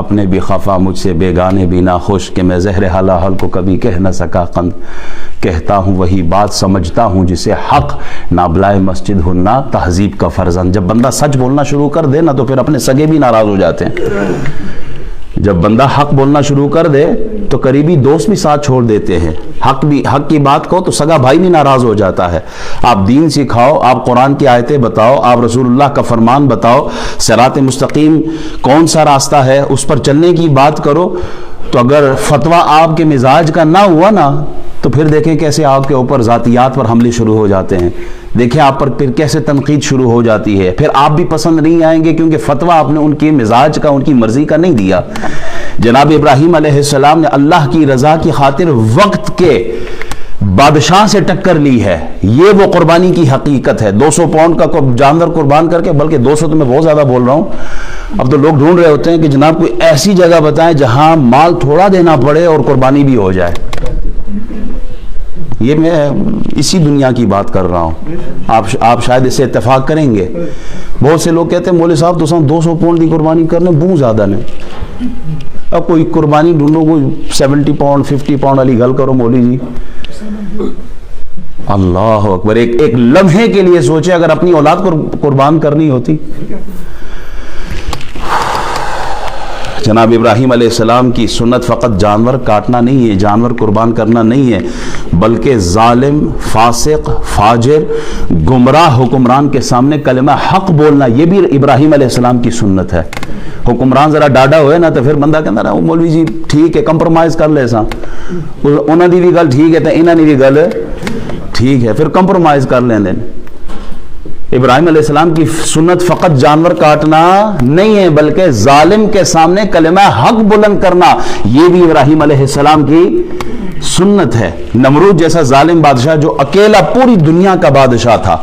اپنے بھی خفا مجھ سے بیگانے بھی ناخوش کہ میں زہر حلاحل کو کبھی کہہ نہ سکا قند کہتا ہوں وہی بات سمجھتا ہوں جسے حق نابلائے مسجد ہننا تہذیب کا فرزند. جب بندہ سچ بولنا شروع کر دے نا تو پھر اپنے سگے بھی ناراض ہو جاتے ہیں. جب بندہ حق بولنا شروع کر دے تو قریبی دوست بھی ساتھ چھوڑ دیتے ہیں. حق کی بات کہو تو سگا بھائی بھی ناراض ہو جاتا ہے. آپ دین سکھاؤ, آپ قرآن کی آیتیں بتاؤ, آپ رسول اللہ کا فرمان بتاؤ, صراط مستقیم کون سا راستہ ہے اس پر چلنے کی بات کرو, تو اگر فتویٰ آپ کے مزاج کا نہ ہوا نا تو پھر دیکھیں کیسے آپ کے اوپر ذاتیات پر حملے شروع ہو جاتے ہیں. دیکھیں آپ پر پھر کیسے تنقید شروع ہو جاتی ہے. پھر آپ بھی پسند نہیں آئیں گے کیونکہ فتویٰ آپ نے ان کے مزاج کا, ان کی مرضی کا نہیں دیا. جناب ابراہیم علیہ السلام نے اللہ کی رضا کی خاطر وقت کے بادشاہ سے ٹکر لی ہے. یہ وہ قربانی کی حقیقت ہے. 200 پاؤنڈ کا جانور قربان کر کے, بلکہ 200 تو میں بہت زیادہ بول رہا ہوں. اب تو لوگ ڈھونڈ رہے ہوتے ہیں کہ جناب کوئی ایسی جگہ بتائیں جہاں مال تھوڑا دینا پڑے اور قربانی بھی ہو جائے. یہ میں اسی دنیا کی بات کر رہا ہوں. آپ شاید اس سے اتفاق کریں گے. بہت سے لوگ کہتے ہیں مولوی صاحب تو 200 پاؤنڈ کی قربانی کرنے بہت زیادہ نہیں. اب کوئی قربانی ڈھونڈو, کوئی 70 پاؤنڈ 50 پاؤنڈ والی گل کرو مولوی جی. اللہ اکبر. ایک لمحے کے لیے سوچے اگر اپنی اولاد کو قربان کرنی ہوتی. جناب ابراہیم علیہ السلام کی سنت فقط جانور کاٹنا نہیں ہے, جانور قربان کرنا نہیں ہے, بلکہ ظالم, فاسق, فاجر, گمراہ حکمران کے سامنے کلمہ حق بولنا, یہ بھی ابراہیم علیہ السلام کی سنت ہے. حکمران ذرا ڈاڈا ہوئے نا تو پھر بندہ کہتا ہے مولوی جی ٹھیک ہے کمپرومائز کر لے سا, انہوں نے بھی گل ٹھیک ہے تو انہوں نے بھی گل ٹھیک ہے, پھر کمپرومائز کر لیں دیں. ابراہیم علیہ السلام کی سنت فقط جانور کاٹنا نہیں ہے بلکہ ظالم کے سامنے کلمہ حق بلند کرنا, یہ بھی ابراہیم علیہ السلام کی سنت ہے. نمرود جیسا ظالم بادشاہ جو اکیلا پوری دنیا کا بادشاہ تھا,